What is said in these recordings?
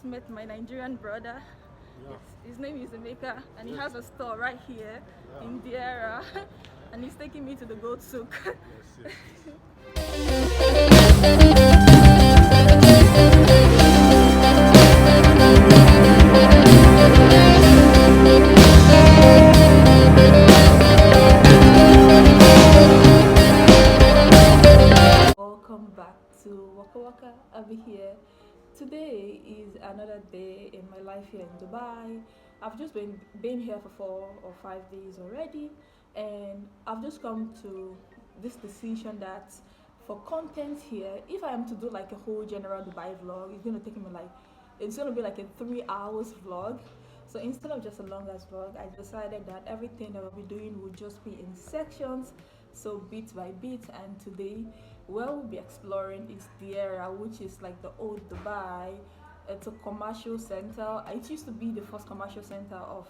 met my Nigerian brother. Yeah. His name is Emeka, and he has a store right here in Deira, and he's taking me to the goat souk. Yes. Welcome back to Waka Waka. I'll be here. Today is another day in my life here in Dubai. I've just been here for 4 or 5 days already, and I've just come to this decision that for content here, if I am to do like a whole general Dubai vlog, it's gonna be like a 3 hours vlog. So instead of just a long ass vlog, I decided that everything that we'll be doing would just be in sections, so bit by bit. And today, where we'll be exploring is Deira, which is like the old Dubai. It's a commercial center. It used to be the first commercial center of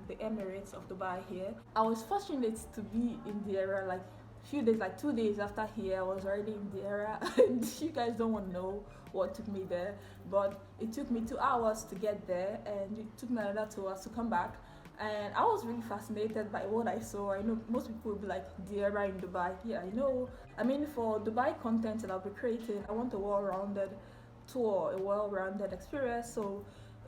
the Emirates of Dubai here. I was fortunate to be in Deira like few days, like 2 days after here. I was already in Deira, and you guys don't want to know what took me there, but it took me 2 hours to get there, and it took me another 2 hours to come back. And I was really fascinated by what I saw. I know most people will be like, Deira in Dubai. Yeah, I know. I mean, for Dubai content that I'll be creating, I want a well-rounded tour, a well-rounded experience. So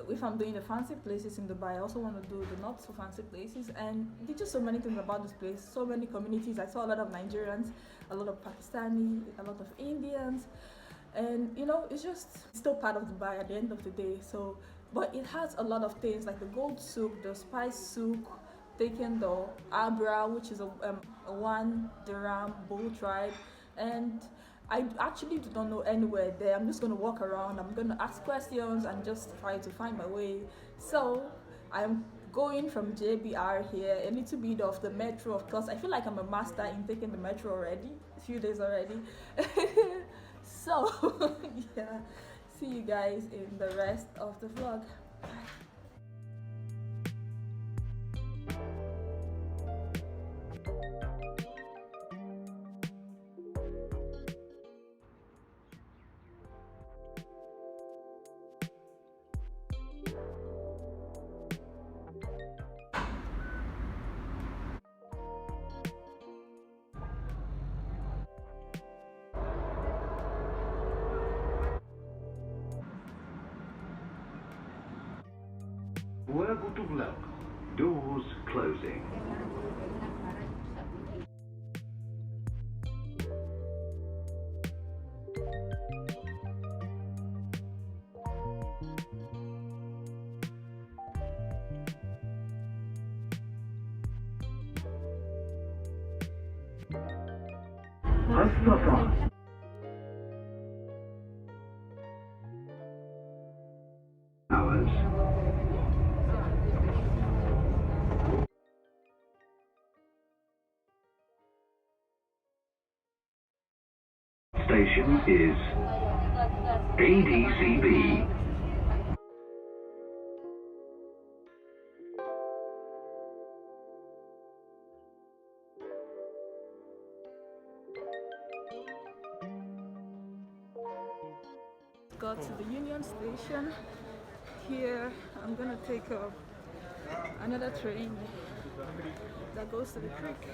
if I'm doing the fancy places in Dubai, I also want to do the not so fancy places. And there's just so many things about this place, so many communities. I saw a lot of Nigerians, a lot of Pakistani, a lot of Indians, and you know, it's still part of Dubai at the end of the day. So, but it has a lot of things like the gold souk, the spice souk, taking the abra, which is a 1 dirham bull tribe, and I actually do not know anywhere there. I'm just gonna walk around, I'm gonna ask questions and just try to find my way. So I'm going from JBR here, a little bit of the metro, of course. I feel like I'm a master in taking the metro already, a few days already. So yeah, see you guys in the rest of the vlog. Bye. Word of luck. Doors closing. Mustafa. Hours. Station is ADCB. Got to the Union Station. Here I'm gonna take another train that goes to the creek.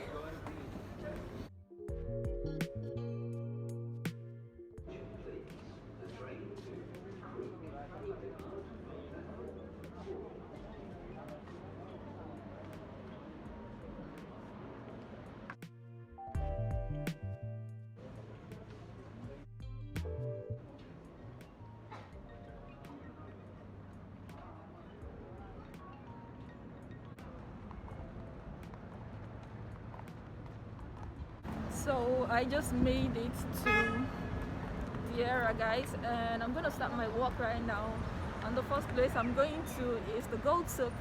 So I just made it to Deira, guys, and I'm gonna start my walk right now. And the first place I'm going to is the goat souk.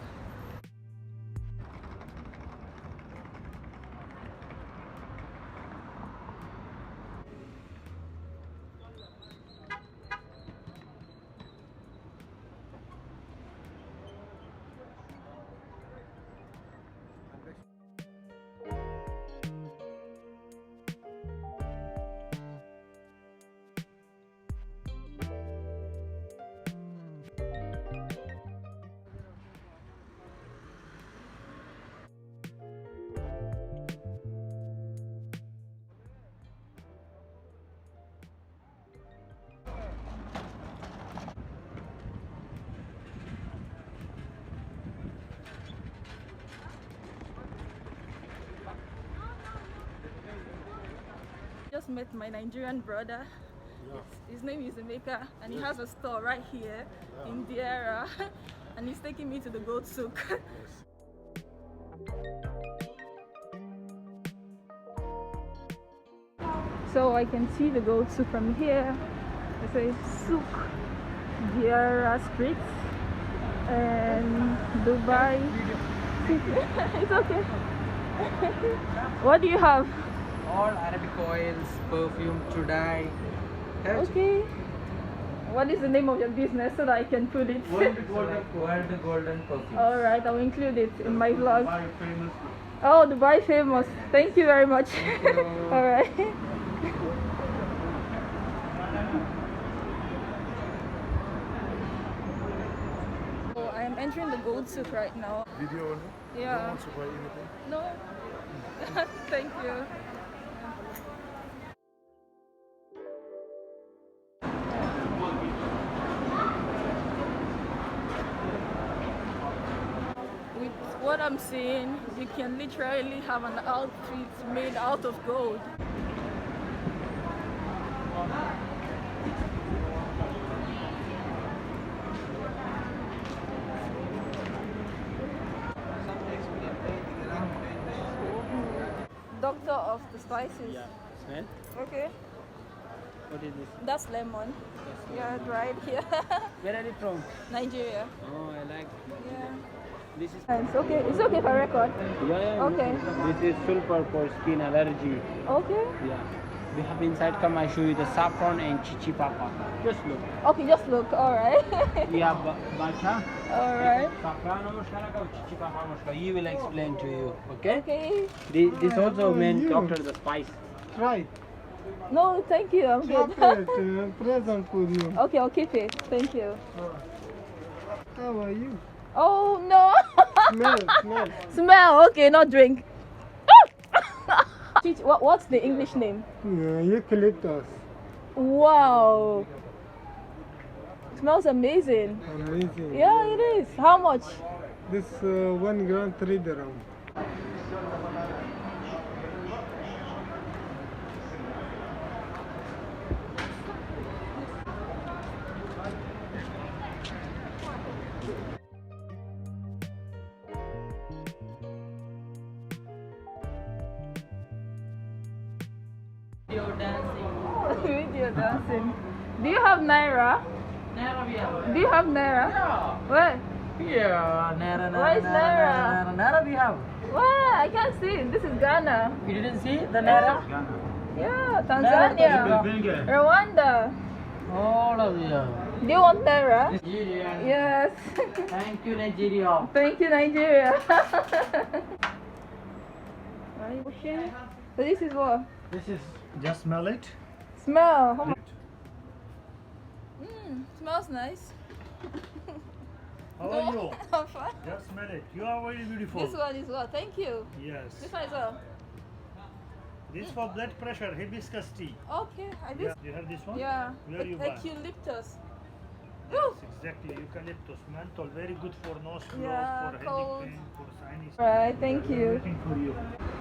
just met my Nigerian brother. His name is Emeka, and he has a store right here in Deira, and he's taking me to the goat souk. So I can see the goat souk from here. It says Souk, Deira Street, and Dubai. It's okay. What do you have? All Arabic oils, perfume, chudai. Okay. What is the name of your business so that I can put it? World golden perfume. Alright, I'll include it in my vlog. Dubai famous. Oh, Dubai famous. Thank you very much. Alright. So I am entering the gold souk right now. Video only? Yeah. You don't want to buy anything? No. Thank you. With what I'm seeing, you can literally have an outfit made out of gold. Doctor of the spices. Yeah, smell. Okay. What is this? That's lemon. Yeah, dried here. Where are you from? Nigeria. Oh, I like. Yeah. This is. It's okay. It's okay for record. Yeah. Okay. This is sulfur for skin allergy. Okay. Yeah. We have inside. Come, I show you the saffron and chichi papa. Just look. Okay, just look. All right. We have bacha. All right. Saffron mushkala ka chichi papa mushkala. He will explain to you. Okay. Okay. This also meant after the spice. Try. No, thank you. I'm good. Chocolate present for you. Okay, I'll keep it. Thank you. How are you? Oh no. Smell. Smell. Okay, not drink. What's the English name? Eucalyptus. Wow. Smells amazing. Amazing. Yeah, it is. How much? This 1 gram 3 dirham. Video dancing. Do you have Naira? Do you have Naira? Where? Yeah, Where is Naira? Naira we have. Where? I can't see it. This is Ghana. You didn't see the Naira? Yeah, Tanzania. Rwanda. All of you. Do you want Naira? Nigeria. Yes. Thank you, Nigeria. Thank you, Nigeria. So this is what? This is just smell it. Smell. How much? Smells nice. How are you? I'm fine. Just smell it. You are very beautiful. This one is what? Thank you. Yes. This one is what? This for blood pressure, hibiscus tea. Okay, I Yeah. just. You have this one? Yeah. Where you buy? Eucalyptus. Yes, exactly. Eucalyptus, menthol, very good for nose block, Yeah, for cold. headache pain, for sinus. Right, thank you. Waiting for you.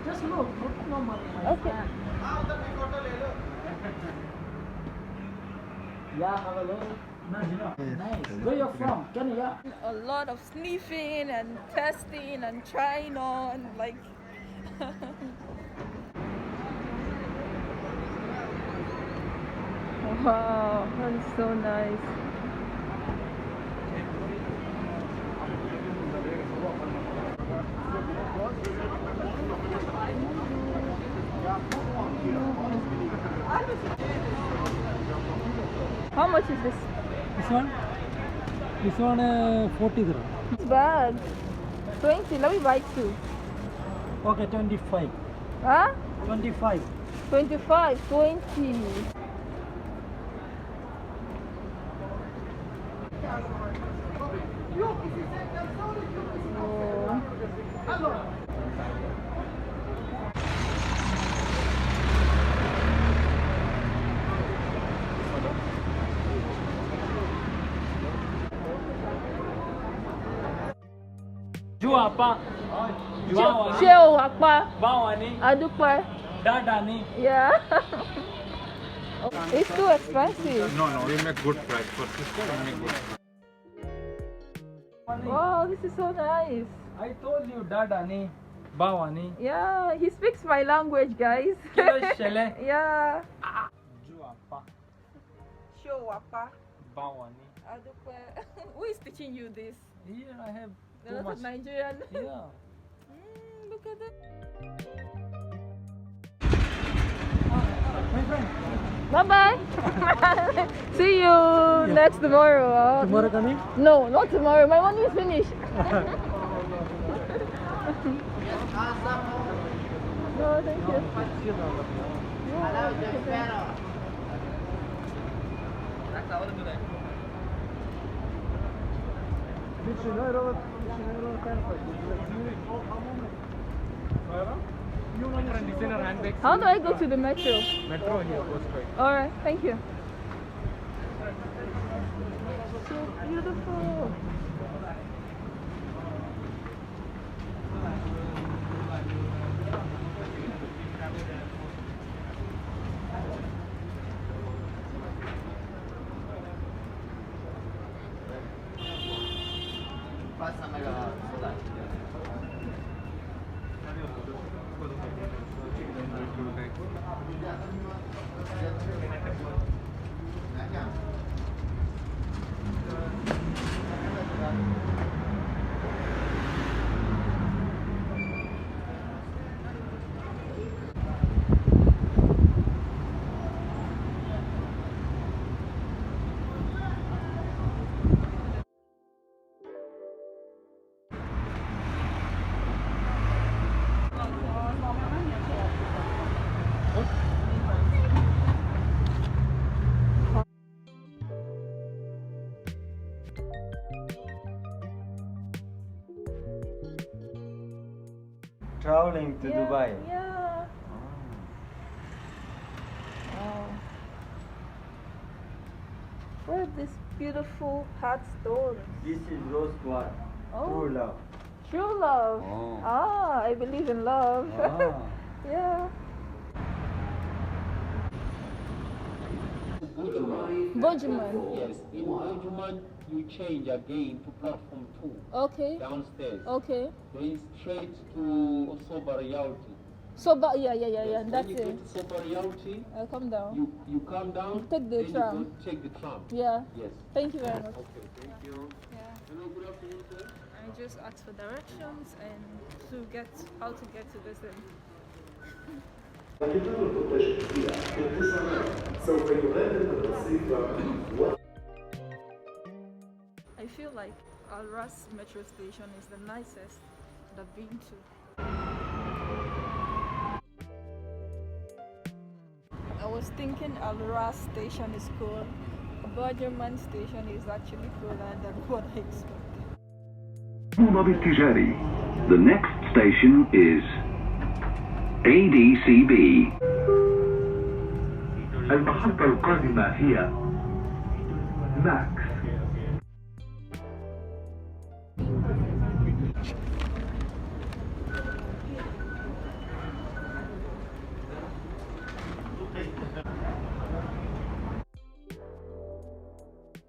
Just look normal. Okay. Yeah, hello. Nice. Where you from? Kenya? A lot of sniffing and testing and trying on, like. Wow, that is so nice. How much is this? This one? This one 40 dirham. It's bad. 20. Let me buy two. Okay, 25. Huh? 25. 25. 20. Oh. Jua apa? Jua Ṣé o wà pa? Báwo ni? Adúpẹ́. Dadani. Yeah. Oh, it's too expensive. No, we make good price for sister. We make good price. Wow, this is so nice. I told you Dadani. Bawani. Yeah, he speaks my language, guys. Kilo shele. Yeah. Juapa. Show wapa. Bawani. Who is teaching you this? Here I have A too lot much. of Nigerian. Yeah. Look at that. My friend. Bye bye. See you next tomorrow. Tomorrow coming? No, not tomorrow. My money is finished. No, thank you. How do I go to the metro? Metro here, go straight. Alright, thank you. So beautiful. Traveling to Dubai. Yeah. Wow. What are these beautiful heart stones? This is rose quartz. Oh. True love. True love. Oh. Ah, I believe in love. Ah. Yeah. Bojuman. Yes, in Bojuman you change again to platform 2 Okay. downstairs. Okay. Going straight to Soba Realty. So, but yeah. That's When you it. get to Soba Realty, I'll come down. you come down. Take the then tram. You go take the tram. Yeah. Yes. Thank you very much. Okay, thank you. Yeah. Hello, good afternoon, sir. I just asked for directions and to get how to get to this thing. I feel like Al Ras metro station is the nicest that I've been to. I was thinking Al Ras station is cool. Bojuman station is actually cooler than what I expected. لابي التجاري. The next station is ADCB. المحطة القادمة هي ماكس.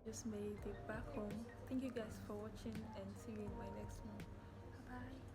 Just made it back home. Thank you guys for watching and see you in my next one. Bye bye.